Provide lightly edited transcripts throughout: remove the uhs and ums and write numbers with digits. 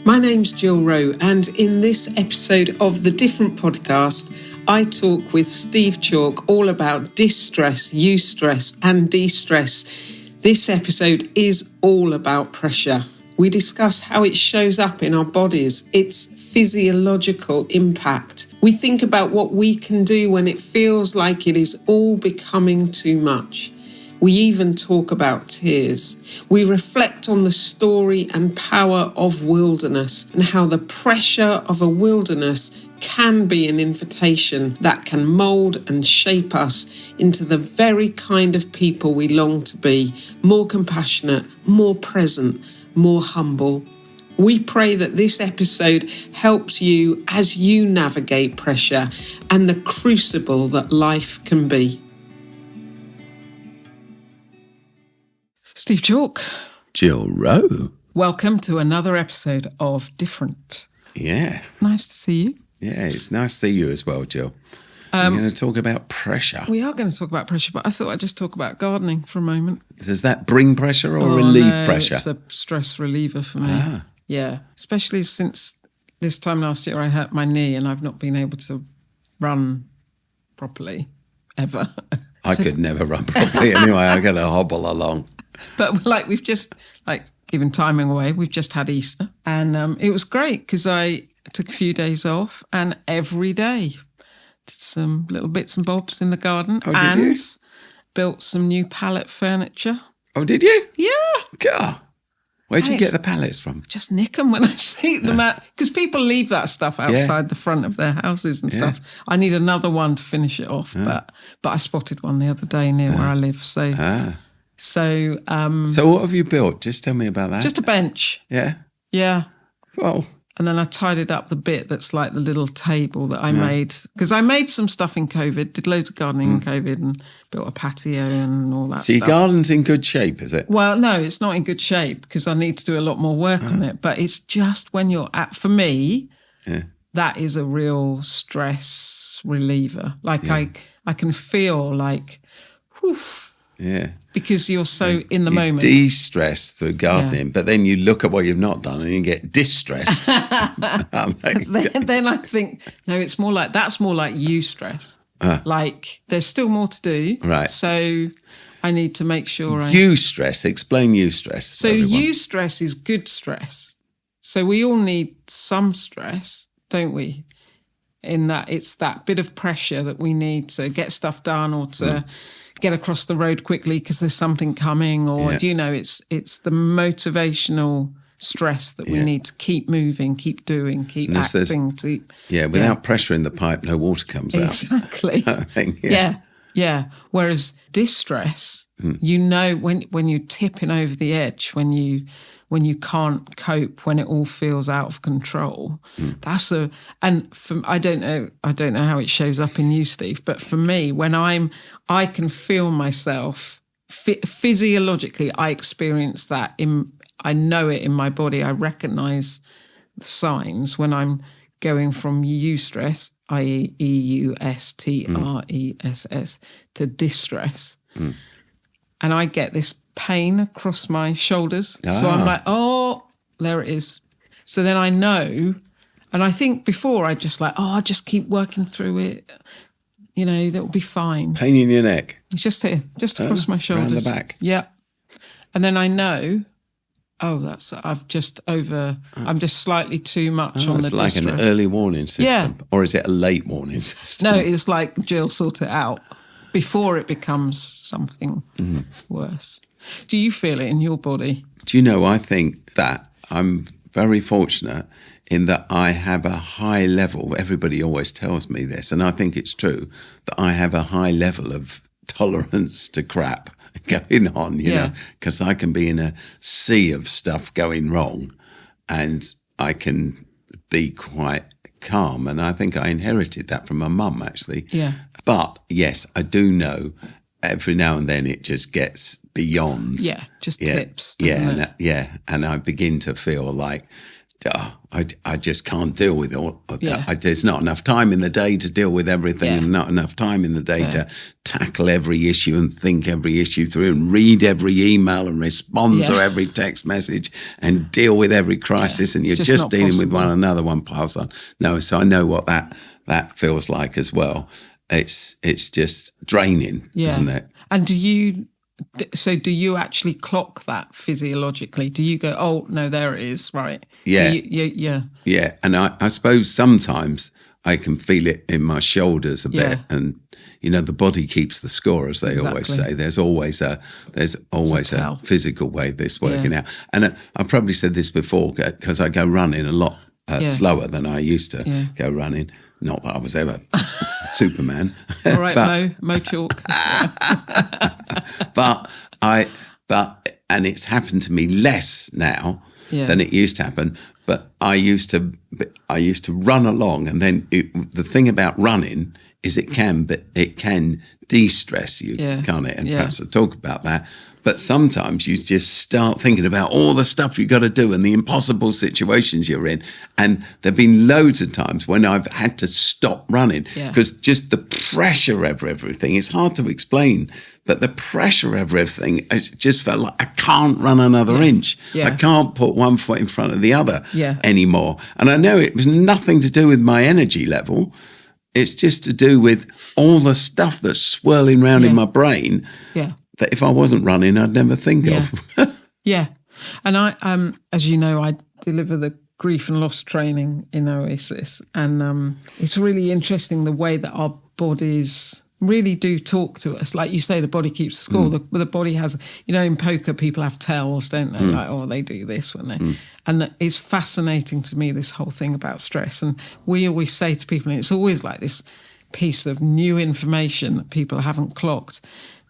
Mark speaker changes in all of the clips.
Speaker 1: My name's Jill Rowe, and in this episode of the Different Podcast, I talk with Steve Chalke all about distress, eustress and de-stress. This episode is all about pressure. We discuss how it shows up in our bodies, its physiological impact. We think about what we can do when it feels like it is all becoming too much. We even talk about tears. We reflect on the story and power of wilderness and how the pressure of a wilderness can be an invitation that can mould and shape us into the very kind of people we long to be, more compassionate, more present, more humble. We pray that this episode helps you as you navigate pressure and the crucible that life can be. Steve Chalke.
Speaker 2: Jill Rowe.
Speaker 1: Welcome to another episode of Different.
Speaker 2: Yeah.
Speaker 1: Nice to see you.
Speaker 2: Yeah, it's nice to see you as well, Jill. We're going to talk about pressure.
Speaker 1: We are going to talk about pressure, but I thought I'd just talk about gardening for a moment.
Speaker 2: Does that bring pressure or relieve pressure?
Speaker 1: It's a stress reliever for me. Yeah, especially since this time last year I hurt my knee and I've not been able to run properly, ever.
Speaker 2: I could never run properly anyway. I got to hobble along.
Speaker 1: But we've just, given timing away, we've just had Easter. And it was great because I took a few days off and every day did some little bits and bobs in the garden.
Speaker 2: Oh, did you?
Speaker 1: Built some new pallet furniture.
Speaker 2: Oh, did you?
Speaker 1: Yeah.
Speaker 2: God. Where'd you get the pallets from?
Speaker 1: Just nick them when I see them out. Because people leave that stuff outside the front of their houses and stuff. I need another one to finish it off. But I spotted one the other day near where I live. So
Speaker 2: what have you built? Just tell me about that.
Speaker 1: Just a bench.
Speaker 2: Yeah?
Speaker 1: Yeah.
Speaker 2: Well.
Speaker 1: And then I tidied up the bit that's like the little table that I made. Because I made some stuff in COVID, did loads of gardening in COVID and built a patio and all that stuff.
Speaker 2: So your garden's in good shape, is it?
Speaker 1: Well, no, it's not in good shape because I need to do a lot more work on it. But it's just when you're for me, that is a real stress reliever. I can feel like, whew.
Speaker 2: Yeah.
Speaker 1: Because you're so in the moment.
Speaker 2: De-stress through gardening, but then you look at what you've not done and you get distressed.
Speaker 1: then I think, no, that's more like eustress. Like there's still more to do.
Speaker 2: Right.
Speaker 1: So I need to make sure
Speaker 2: Eustress, explain eustress.
Speaker 1: So eustress is good stress. So we all need some stress, don't we? In that it's that bit of pressure that we need to get stuff done or to get across the road quickly because there's something coming, or it's the motivational stress that we need to keep moving, keep doing, keep acting.
Speaker 2: Without pressure in the pipe, no water comes out.
Speaker 1: Exactly.
Speaker 2: I think,
Speaker 1: yeah. Whereas distress, when you're tipping over the edge, when you can't cope, when it all feels out of control, I don't know how it shows up in you, Steve, but for me, when I can feel myself physiologically, I experience that I know it in my body. I recognize the signs when I'm going from eustress, i.e. eustress, to distress. And I get this pain across my shoulders. So I'm like, oh, there it is. So then I know, and I think before I just I'll just keep working through it. That'll be fine.
Speaker 2: Pain in your neck?
Speaker 1: It's just here, just across my shoulders.
Speaker 2: Around the back?
Speaker 1: Yeah. And then I know, I'm just slightly too much on the distress.
Speaker 2: It's like an early warning system.
Speaker 1: Yeah.
Speaker 2: Or is it a late warning system?
Speaker 1: No, it's like Jill, sort it out before it becomes something worse. Do you feel it in your body?
Speaker 2: Do you know, I think that I'm very fortunate in that I have a high level, everybody always tells me this, and I think it's true, that I have a high level of tolerance to crap going on, you know, because I can be in a sea of stuff going wrong and I can be quite calm. And I think I inherited that from my mum, actually.
Speaker 1: Yeah.
Speaker 2: But yes, I do know every now and then it just gets beyond.
Speaker 1: Yeah, just tips, doesn't it?
Speaker 2: And I begin to feel like I just can't deal with all of that. There's not enough time in the day to deal with everything, and not enough time in the day to tackle every issue and think every issue through and read every email and respond to every text message and deal with every crisis. And you're just dealing with one another, one piles on. No, so I know what that feels like as well. It's just draining, isn't it?
Speaker 1: And do you actually clock that physiologically? Do you go, oh, no, there it is, right?
Speaker 2: Yeah.
Speaker 1: Yeah.
Speaker 2: And I suppose sometimes I can feel it in my shoulders a bit. And, the body keeps the score, as they always say. There's always a physical way of this working out. And I probably said this before, because I go running a lot slower than I used to go running. Not that I was ever Superman.
Speaker 1: All right, Mo Chalke.
Speaker 2: And it's happened to me less now than it used to happen. But I used to run along, and then the thing about running is it can de-stress you, can't it? And perhaps I'll talk about that. But sometimes you just start thinking about all the stuff you've got to do and the impossible situations you're in. And there've been loads of times when I've had to stop running because just the pressure of everything, it's hard to explain, but the pressure of everything, I just felt like I can't run another inch. I can't put one foot in front of the other anymore. And I know it was nothing to do with my energy level. It's just to do with all the stuff that's swirling around in my brain that if I wasn't running, I'd never think of.
Speaker 1: And I, as you know, I deliver the grief and loss training in Oasis. And it's really interesting the way that our bodies really do talk to us. Like you say, the body keeps the score. The body has, in poker, people have tells, don't they? Like, oh, they do this when they... And it's fascinating to me, this whole thing about stress. And we always say to people, and it's always like this piece of new information that people haven't clocked,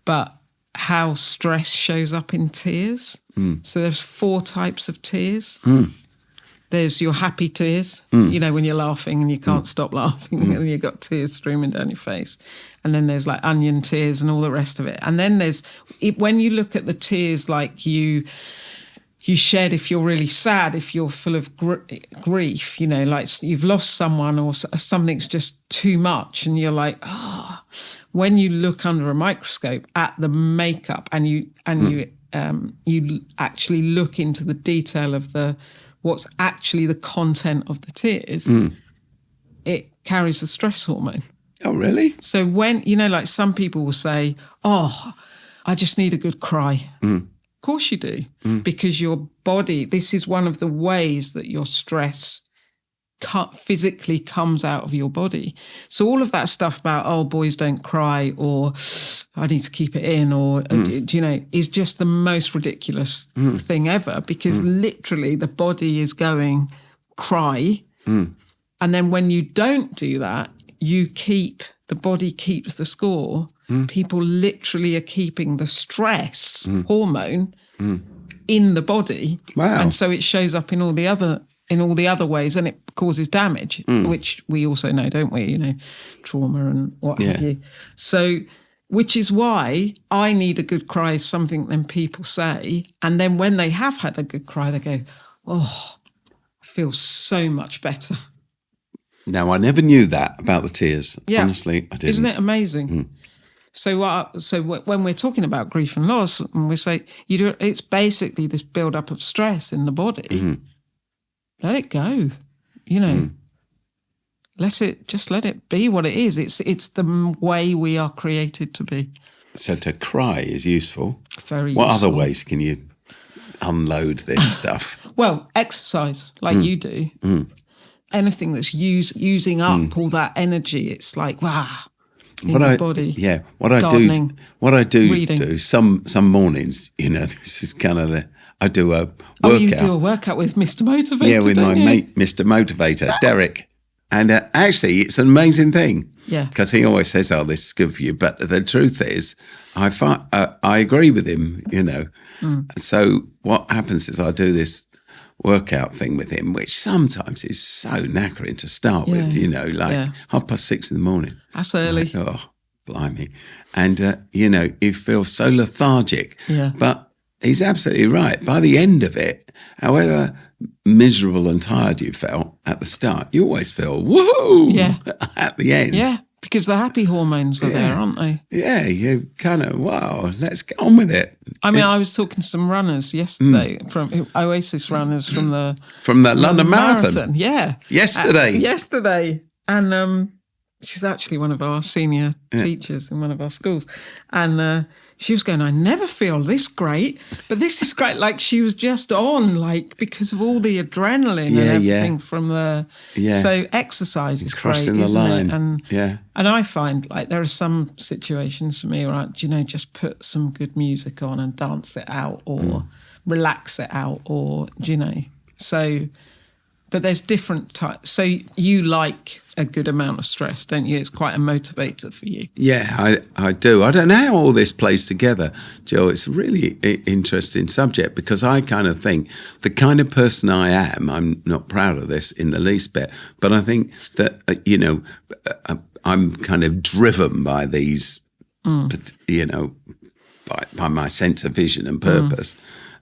Speaker 1: but how stress shows up in tears. So there's 4 types of tears. There's your happy tears, when you're laughing and you can't stop laughing and you've got tears streaming down your face. And then there's like onion tears and all the rest of it. And then there's, when you look at the tears like you shed if you're really sad, if you're full of grief, like you've lost someone or something's just too much and you're like, oh. When you look under a microscope at the makeup and you actually look into the detail of what's actually the content of the tears, it carries the stress hormone.
Speaker 2: Oh, really?
Speaker 1: So when, like some people will say, oh, I just need a good cry. Of course you do, because your body, this is one of the ways that your stress physically comes out of your body. So all of that stuff about, oh, boys don't cry, or I need to keep it in, or, is just the most ridiculous thing ever, because literally the body is going, cry. And then when you don't do that, the body keeps the score. People literally are keeping the stress hormone in the body.
Speaker 2: Wow.
Speaker 1: And so it shows up in all the other ways, and it causes damage, which we also know, don't we? Trauma and what have you. So, which is why I need a good cry is something then people say. And then when they have had a good cry, they go, oh, I feel so much better.
Speaker 2: Now, I never knew that about the tears.
Speaker 1: Yeah.
Speaker 2: Honestly, I didn't.
Speaker 1: Isn't it amazing? So when we're talking about grief and loss, and we say, it's basically this build-up of stress in the body. Let it go, let it be what it is. It's the way we are created to be.
Speaker 2: So to cry is useful.
Speaker 1: Very
Speaker 2: What
Speaker 1: useful.
Speaker 2: other ways can you unload this stuff?
Speaker 1: Well, exercise like you do. Anything that's using up all that energy, it's like, wow, in the body.
Speaker 2: Yeah, what
Speaker 1: gardening,
Speaker 2: I do
Speaker 1: reading.
Speaker 2: do some mornings, this is kind of I do a workout.
Speaker 1: Oh, you do a workout with Mr. Motivator?
Speaker 2: Yeah, with my mate, Mr. Motivator, Derek. And actually, it's an amazing thing.
Speaker 1: Yeah.
Speaker 2: Because he always says, oh, this is good for you. But the truth is, I agree with him, So what happens is I do this workout thing with him, which sometimes is so knackering to start with, 6:30 in the morning.
Speaker 1: That's early.
Speaker 2: Like, oh, blimey. And, you feel so lethargic.
Speaker 1: Yeah.
Speaker 2: But he's absolutely right. By the end of it, however miserable and tired you felt at the start, you always feel, whoa, at the end.
Speaker 1: Yeah, because the happy hormones are there, aren't they?
Speaker 2: Yeah, you kind of, wow, let's get on with it.
Speaker 1: I mean, I was talking to some runners yesterday, from Oasis runners from the
Speaker 2: London Marathon.
Speaker 1: Yeah. Yesterday. And she's actually one of our senior teachers in one of our schools. And she was going, I never feel this great, but this is great. Like, she was just on, like, because of all the adrenaline and everything from the... Yeah. So exercise is great, isn't it? And I find, like, there are some situations for me where I, just put some good music on and dance it out or relax it out or, so... But there's different types. So you like a good amount of stress, don't you? It's quite a motivator for you.
Speaker 2: Yeah, I do. I don't know how all this plays together, Jill. It's a really interesting subject because I kind of think the kind of person I am, I'm not proud of this in the least bit, but I think that, I'm kind of driven by these, by my sense of vision and purpose.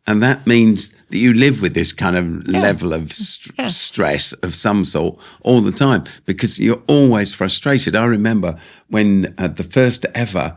Speaker 2: And that means that you live with this kind of level of stress of some sort all the time because you're always frustrated. I remember when the first ever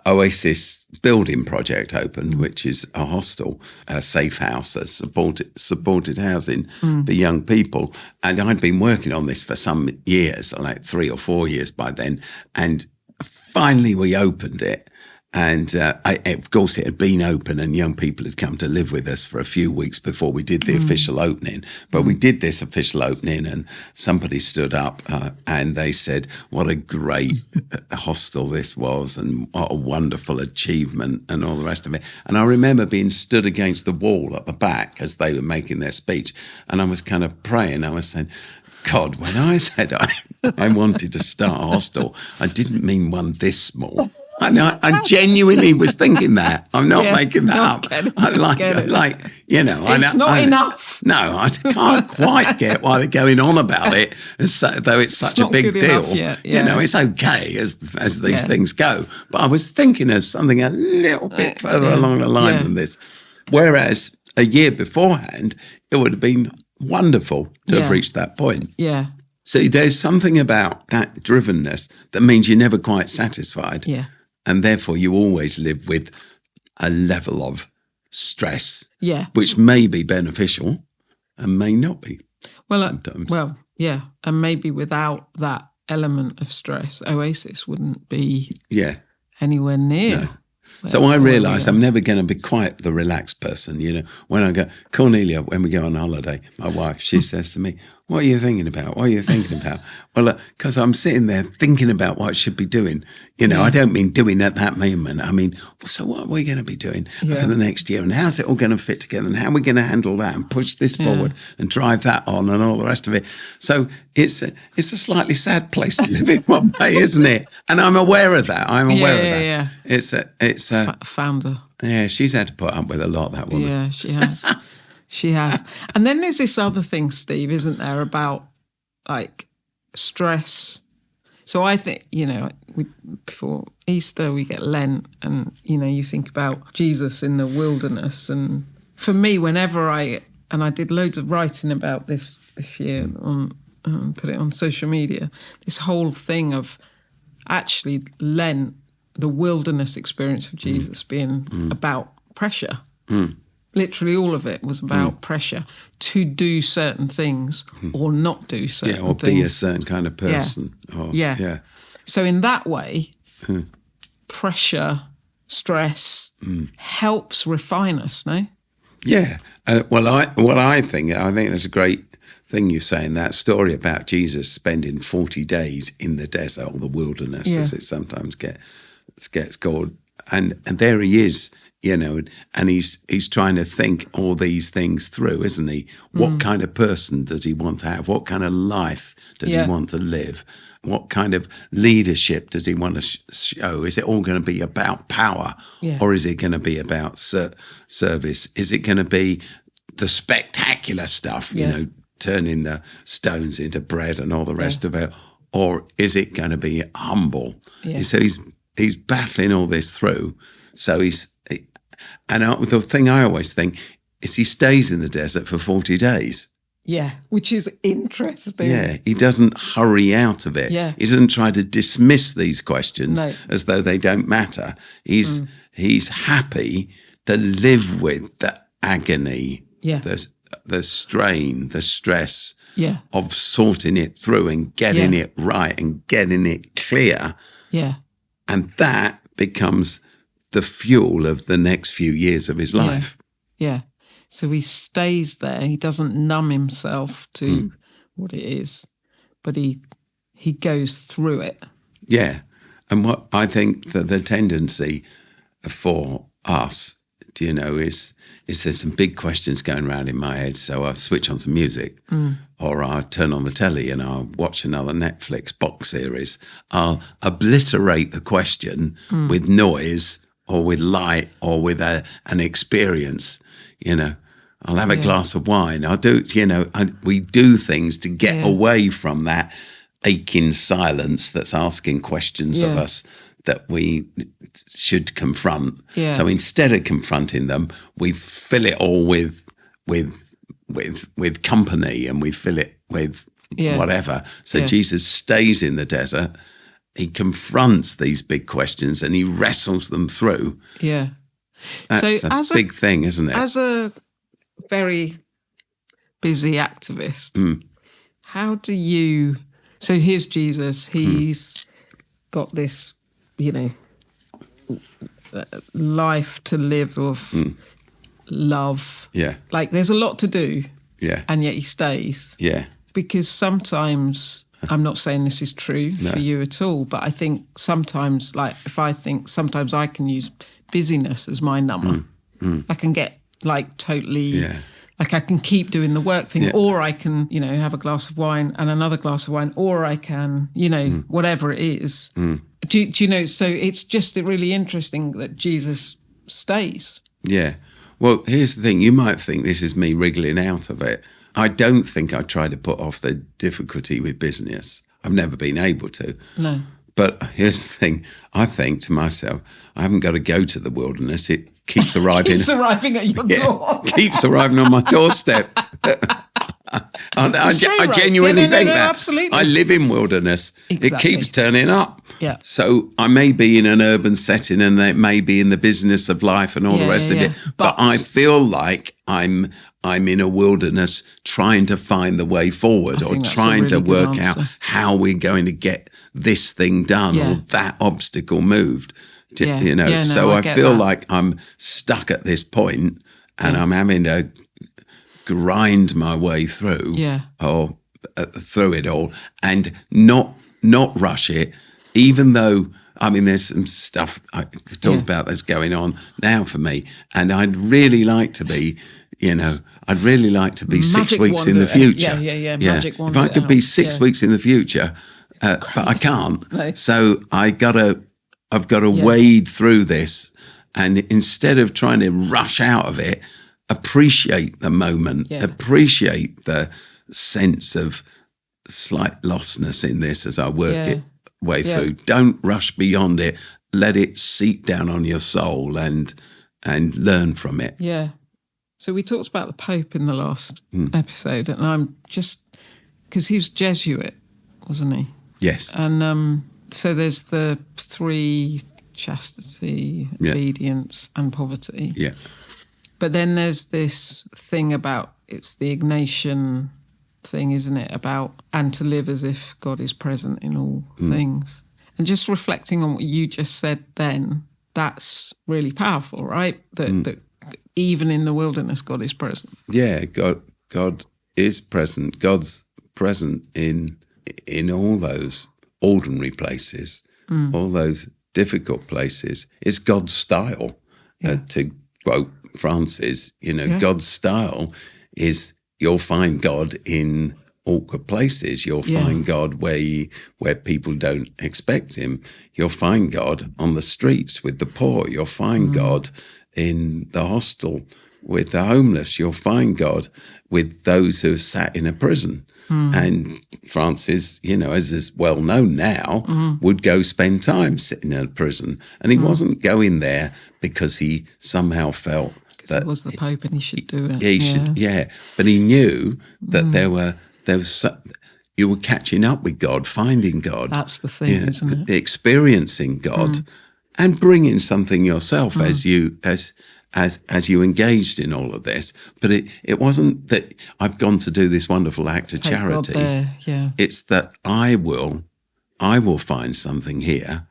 Speaker 2: Oasis building project opened, which is a hostel, a safe house, a supported housing for young people. And I'd been working on this for some years, like 3 or 4 years by then. And finally we opened it. And of course, it had been open and young people had come to live with us for a few weeks before we did the official opening. But we did this official opening and somebody stood up and they said, what a great hostel this was and what a wonderful achievement and all the rest of it. And I remember being stood against the wall at the back as they were making their speech. And I was kind of praying. I was saying, God, when I said I wanted to start a hostel, I didn't mean one this small. I genuinely was thinking that. I'm not making that up.
Speaker 1: It's not enough.
Speaker 2: No, I can't quite get why they're going on about it, though it's such a big deal. It's okay as these things go. But I was thinking of something a little bit further along the line than this. Whereas a year beforehand, it would have been wonderful to have reached that point.
Speaker 1: Yeah.
Speaker 2: So there's something about that drivenness that means you're never quite satisfied.
Speaker 1: Yeah.
Speaker 2: And therefore, you always live with a level of stress, which may be beneficial and may not be sometimes.
Speaker 1: And maybe without that element of stress, Oasis wouldn't be anywhere near.
Speaker 2: No. So I realise I'm never going to be quite the relaxed person. When I go, Cornelia, when we go on holiday, my wife, she says to me, what are you thinking about? What are you thinking about? Well, because I'm sitting there thinking about what I should be doing. I don't mean doing at that moment. I mean, so what are we going to be doing for the next year? And how's it all going to fit together? And how are we going to handle that and push this forward and drive that on and all the rest of it? So it's a slightly sad place to live in one way, isn't it? And I'm aware of that. I'm aware of that. Yeah. It's
Speaker 1: founder.
Speaker 2: Yeah, she's had to put up with a lot, that woman.
Speaker 1: Yeah, she has. She has. And then there's this other thing, Steve, isn't there, about like stress. So I think, before Easter we get Lent and, you think about Jesus in the wilderness. And for me, whenever I did loads of writing about this year put it on social media, this whole thing of actually Lent, the wilderness experience of Jesus being about pressure. Literally all of it was about pressure to do certain things or not do certain things.
Speaker 2: Yeah, or be a certain kind of person.
Speaker 1: Yeah. So in that way, pressure, stress helps refine us, no?
Speaker 2: Yeah. What I think there's a great thing you say in that story about Jesus spending 40 days in the desert or the wilderness, as it sometimes gets called. And there he is, and he's trying to think all these things through, isn't he? What kind of person does he want to have? What kind of life does he want to live? What kind of leadership does he want to show? Is it all going to be about power or is it going to be about service? Is it going to be the spectacular stuff, turning the stones into bread and all the rest of it? Or is it going to be humble? Yeah. So he's battling all this through. So And the thing I always think is he stays in the desert for 40 days.
Speaker 1: Yeah, which is interesting.
Speaker 2: Yeah, he doesn't hurry out of it.
Speaker 1: Yeah.
Speaker 2: He doesn't try to dismiss these questions
Speaker 1: No.
Speaker 2: as though they don't matter. He's happy to live with the agony,
Speaker 1: Yeah.
Speaker 2: the strain, the stress
Speaker 1: Yeah.
Speaker 2: of sorting it through and getting it right and getting it clear.
Speaker 1: Yeah.
Speaker 2: And that becomes the fuel of the next few years of his life.
Speaker 1: Yeah. So he stays there. He doesn't numb himself to what it is, but he goes through it.
Speaker 2: Yeah. And what I think that the tendency for us, is there's some big questions going around in my head. So I'll switch on some music or I'll turn on the telly and I'll watch another Netflix box series. I'll obliterate the question with noise or with light or with an experience, I'll have a glass of wine. I'll do, we do things to get away from that aching silence that's asking questions of us that we should confront. Yeah. So instead of confronting them, we fill it all with company, and we fill it with whatever. So Jesus stays in the desert. He confronts these big questions and he wrestles them through.
Speaker 1: Yeah.
Speaker 2: That's a big thing, isn't it?
Speaker 1: As a very busy activist, how do you... So here's Jesus. He's got this, life to live of love.
Speaker 2: Yeah.
Speaker 1: Like there's a lot to do.
Speaker 2: Yeah.
Speaker 1: And yet he stays.
Speaker 2: Yeah.
Speaker 1: Because sometimes, I'm not saying this is true for you at all, but I think sometimes, sometimes I can use busyness as my number. I can get totally... Yeah. Like I can keep doing the work thing, or I can, have a glass of wine and another glass of wine, or I can, whatever it is. Do you know? So it's just really interesting that Jesus stays.
Speaker 2: Yeah. Well, here's the thing. You might think this is me wriggling out of it. I don't think I try to put off the difficulty with business. I've never been able to.
Speaker 1: No.
Speaker 2: But here's the thing. I think to myself, I haven't got to go to the wilderness. It keeps arriving.
Speaker 1: Keeps arriving at your door.
Speaker 2: Keeps arriving on my doorstep. I genuinely think that.
Speaker 1: Absolutely.
Speaker 2: I live in wilderness.
Speaker 1: Exactly.
Speaker 2: It keeps turning up.
Speaker 1: Yeah.
Speaker 2: So I may be in an urban setting and it may be in the business of life and all the rest of it. But I feel like I'm in a wilderness trying to find the way forward or trying to work out how we're going to get this thing done or that obstacle moved. So I feel like I'm stuck at this point and I'm having to grind my way through or through it all and not rush it, even though, there's some stuff I could talk about that's going on now for me. And I'd really like to be, I'd really like to be
Speaker 1: Magic
Speaker 2: 6 weeks
Speaker 1: wonder.
Speaker 2: in the future.
Speaker 1: Magic wonder.
Speaker 2: If I could be 6 weeks in the future, but I can't.
Speaker 1: No.
Speaker 2: So I've got to wade through this, and instead of trying to rush out of it, appreciate the moment, appreciate the sense of slight lostness in this as I work it way through. Don't rush beyond it. Let it seep down on your soul and learn from it.
Speaker 1: Yeah. So we talked about the Pope in the last episode, and I'm just, because he was Jesuit, wasn't he?
Speaker 2: Yes.
Speaker 1: And so there's the three: chastity, obedience, and poverty.
Speaker 2: Yeah.
Speaker 1: But then there's this thing about, it's the Ignatian thing, isn't it? About, and to live as if God is present in all things. And just reflecting on what you just said then, that's really powerful, right? That even in the wilderness, God is present.
Speaker 2: Yeah, God is present. God's present in all those ordinary places, all those difficult places. It's God's style. To quote Francis, God's style is you'll find God in awkward places. You'll find God where people don't expect him. You'll find God on the streets with the poor. You'll find God in the hostel with the homeless. You'll find God with those who have sat in a prison. And Francis, as is well known now, would go spend time sitting in a prison. And he wasn't going there because he somehow felt that
Speaker 1: he was the Pope and he should do it.
Speaker 2: He should, but he knew that there was you were catching up with God, finding God.
Speaker 1: That's the thing, isn't it?
Speaker 2: Experiencing God and bringing something yourself as you engaged in all of this. But it wasn't that I've gone to do this wonderful act of charity.
Speaker 1: God there, yeah.
Speaker 2: It's that I will find something here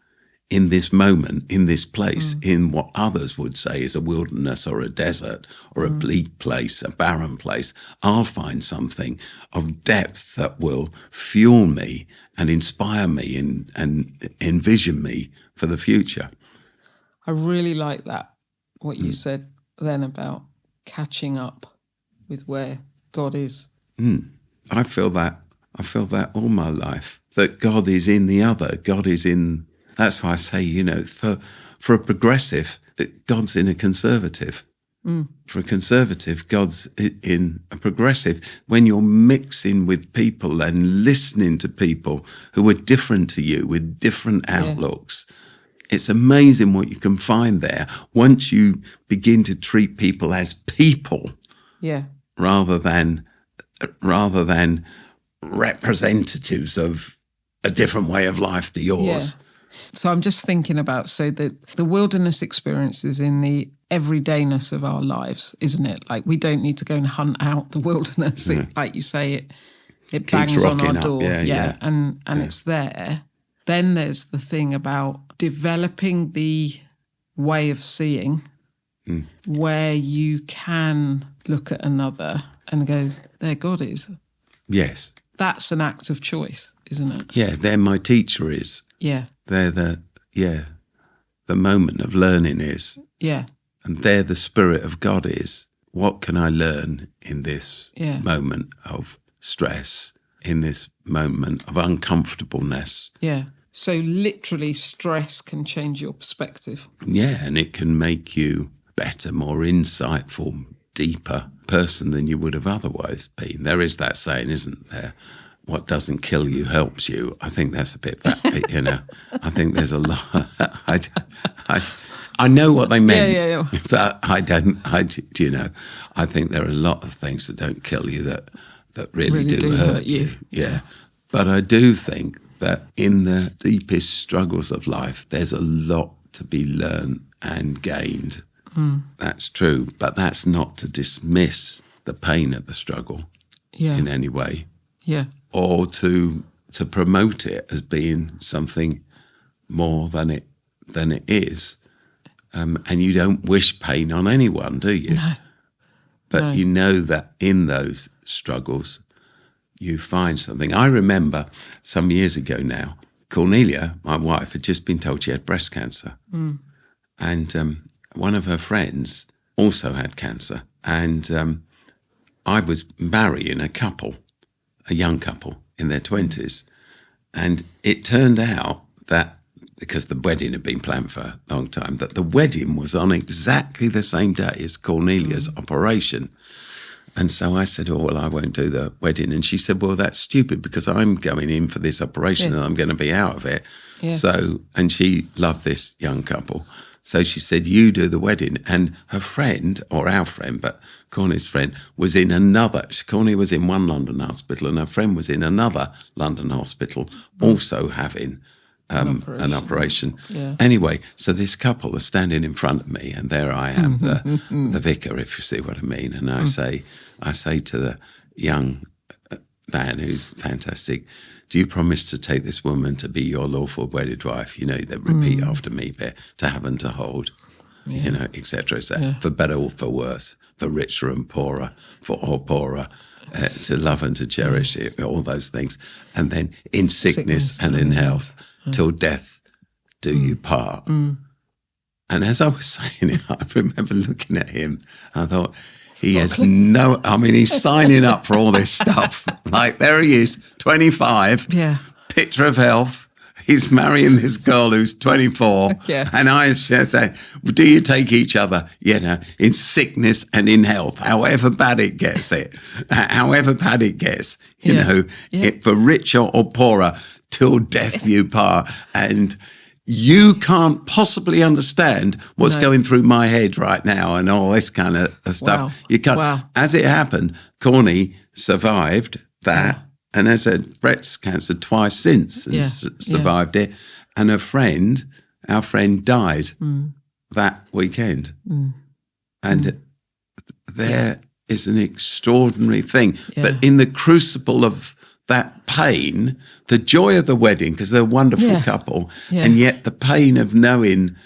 Speaker 2: in this moment, in this place, in what others would say is a wilderness or a desert or a bleak place, a barren place. I'll find something of depth that will fuel me and inspire me and envision me for the future.
Speaker 1: I really like that, what you said then about catching up with where God is.
Speaker 2: I feel that all my life, that God is in the other. God is in. That's why I say, for a progressive, God's in a conservative. For a conservative, God's in a progressive. When you're mixing with people and listening to people who are different to you with different outlooks, it's amazing what you can find there once you begin to treat people as people, rather than representatives of a different way of life to yours.
Speaker 1: So I'm just thinking about, the wilderness experience is in the everydayness of our lives, isn't it? Like, we don't need to go and hunt out the wilderness. It, like you say, it bangs on our door. And it's there. Then there's the thing about developing the way of seeing where you can look at another and go, there God is.
Speaker 2: Yes.
Speaker 1: That's an act of choice, isn't it?
Speaker 2: Yeah, there my teacher is.
Speaker 1: Yeah.
Speaker 2: They're the moment of learning is.
Speaker 1: Yeah.
Speaker 2: And there the Spirit of God is. What can I learn in this moment of stress, in this moment of uncomfortableness?
Speaker 1: Yeah. So literally stress can change your perspective.
Speaker 2: Yeah, and it can make you better, more insightful, deeper person than you would have otherwise been. There is that saying, isn't there? What doesn't kill you helps you. I think that's a bit, I think there's a lot. I know what they meant, but I think there are a lot of things that don't kill you that really do hurt you. Yeah. But I do think that in the deepest struggles of life, there's a lot to be learned and gained. That's true, but that's not to dismiss the pain of the struggle in any way.
Speaker 1: Yeah.
Speaker 2: Or to promote it as being something more than it is. And you don't wish pain on anyone, do you?
Speaker 1: No.
Speaker 2: But you know that in those struggles, you find something. I remember some years ago now, Cornelia, my wife, had just been told she had breast cancer. And one of her friends also had cancer. And I was marrying a young couple in their 20s. And it turned out that, because the wedding had been planned for a long time, that the wedding was on exactly the same day as Cornelia's operation. And so I said, oh, well, I won't do the wedding. And she said, well, that's stupid because I'm going in for this operation and I'm going to be out of it. Yeah. So, and she loved this young couple. So she said, you do the wedding. And her friend, or our friend, but Corney's friend, was in another. Corney was in one London hospital and her friend was in another London hospital, also having an operation. Yeah. Anyway, so this couple are standing in front of me, and there I am, the vicar, if you see what I mean. And I say to the young man, who's fantastic, do you promise to take this woman to be your lawful wedded wife? They repeat after me, to have and to hold, et cetera, for better or for worse, for richer and poorer, or poorer, to love and to cherish it, all those things. And then in sickness and in health, till death do you part. And as I was saying it, I remember looking at him, I thought, he's signing up for all this stuff. Like, there he is, 25, picture of health, he's marrying this girl who's 24.
Speaker 1: Yeah.
Speaker 2: And I say, do you take each other, in sickness and in health, however bad it gets, for richer or poorer, till death you part. And you can't possibly understand what's going through my head right now and all this kind of stuff.
Speaker 1: Wow.
Speaker 2: You can't.
Speaker 1: Wow.
Speaker 2: As it happened, Corny survived that and has had breast cancer twice since and survived it. And our friend died that weekend. And there is an extraordinary thing.
Speaker 1: Yeah.
Speaker 2: But in the crucible of that pain, the joy of the wedding, because they're a wonderful couple, and yet the pain of knowing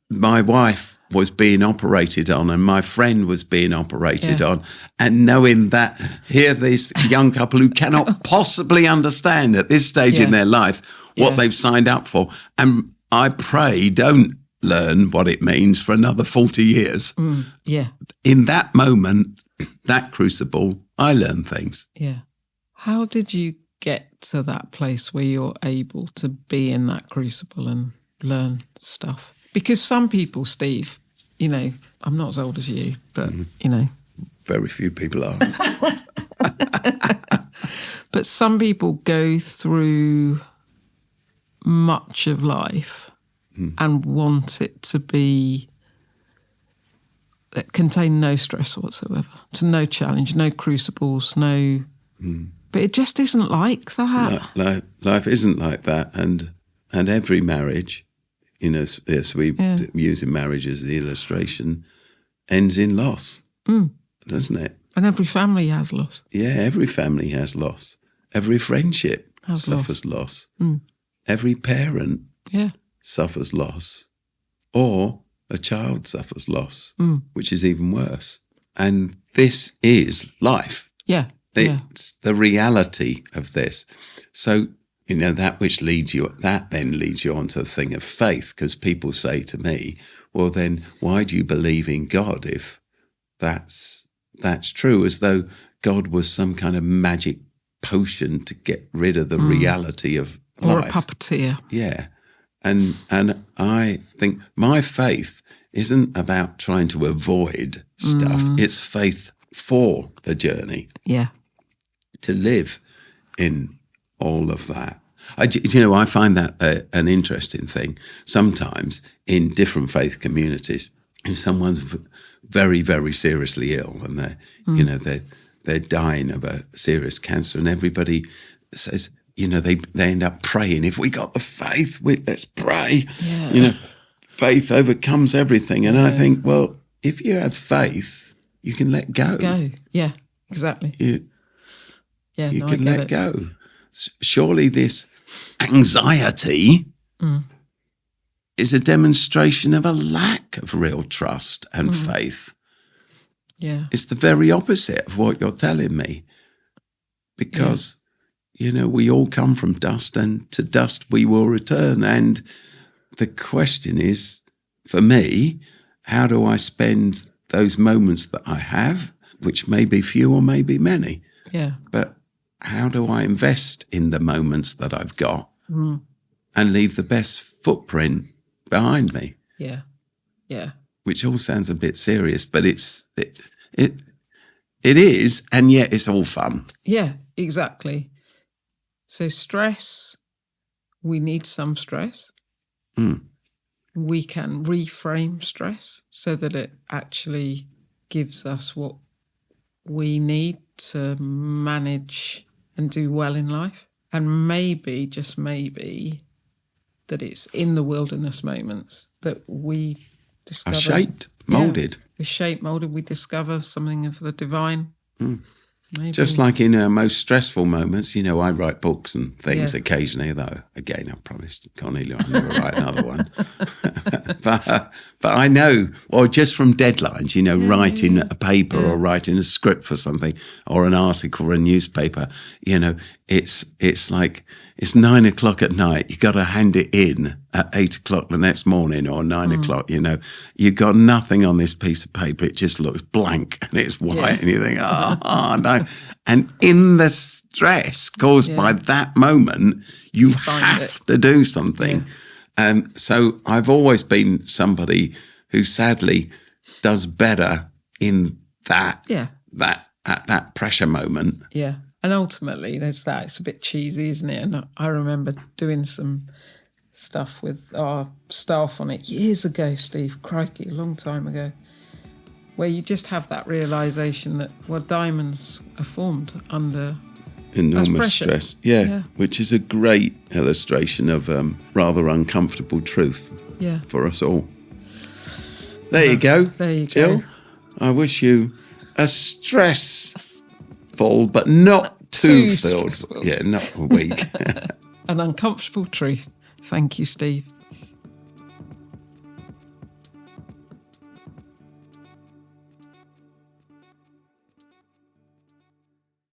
Speaker 2: my wife was being operated on and my friend was being operated on, and knowing that here this young couple who cannot possibly understand at this stage in their life what they've signed up for. And I pray don't learn what it means for another 40 years. In that moment, that crucible, I learned things.
Speaker 1: Yeah. How did you get to that place where you're able to be in that crucible and learn stuff? Because some people, Steve, I'm not as old as you, but,
Speaker 2: Very few people are.
Speaker 1: But some people go through much of life and want it to contain no stress whatsoever, to no challenge, no crucibles, no... But it just isn't like that.
Speaker 2: Life isn't like that, and every marriage, as we using marriage as the illustration, ends in loss, doesn't it?
Speaker 1: And every family has loss.
Speaker 2: Yeah, every family has loss. Every friendship suffers loss. Every parent suffers loss, or a child suffers loss, which is even worse. And this is life.
Speaker 1: Yeah.
Speaker 2: It's the reality of this. So, that then leads you onto a thing of faith, because people say to me, well, then why do you believe in God if that's true? As though God was some kind of magic potion to get rid of the reality of life.
Speaker 1: Or a puppeteer.
Speaker 2: Yeah. And I think my faith isn't about trying to avoid stuff. It's faith for the journey.
Speaker 1: Yeah.
Speaker 2: To live in all of that. I find that an interesting thing. Sometimes in different faith communities, if someone's very, very seriously ill and they're dying of a serious cancer, and everybody says, they end up praying. If we got the faith, let's pray.
Speaker 1: Yeah.
Speaker 2: Faith overcomes everything. And I think, well, if you have faith, you can let go.
Speaker 1: Yeah, exactly.
Speaker 2: You can let go. Surely this anxiety is a demonstration of a lack of real trust and faith.
Speaker 1: Yeah.
Speaker 2: It's the very opposite of what you're telling me. Because, we all come from dust, and to dust we will return. And the question is, for me, how do I spend those moments that I have, which may be few or may be many?
Speaker 1: Yeah.
Speaker 2: But how do I invest in the moments that I've got and leave the best footprint behind me?
Speaker 1: Yeah. Yeah.
Speaker 2: Which all sounds a bit serious, but it is, and yet it's all fun.
Speaker 1: Yeah, exactly. So stress, we need some stress. We can reframe stress so that it actually gives us what we need to manage and do well in life. And maybe, just maybe, that it's in the wilderness moments that we discover...
Speaker 2: Are shaped, moulded.
Speaker 1: Yeah, we're shaped, moulded. We discover something of the divine. Maybe.
Speaker 2: Just like in our most stressful moments, I write books and things occasionally, though, again, I promised Cornelia I'll never write another one. But I know, or just from deadlines, writing a paper or writing a script for something or an article or a newspaper, it's like it's 9 o'clock at night. You got to hand it in at 8 o'clock the next morning or 9 o'clock. You know, you've got nothing on this piece of paper. It just looks blank and it's white, and you think, oh no. And in the stress caused by that moment, you have to do something. So I've always been somebody who sadly does better in that at that pressure moment.
Speaker 1: Yeah. And ultimately, there's that. It's a bit cheesy, isn't it? And I remember doing some stuff with our staff on it years ago, Steve, crikey, a long time ago, where you just have that realisation that, well, diamonds are formed under
Speaker 2: enormous stress. Yeah, which is a great illustration of rather uncomfortable truth for us all. There you go.
Speaker 1: There you
Speaker 2: Jill.
Speaker 1: go.
Speaker 2: I wish you a stressful, but not too filled.
Speaker 1: Stressful.
Speaker 2: Yeah, not a week.
Speaker 1: An uncomfortable truth. Thank you, Steve.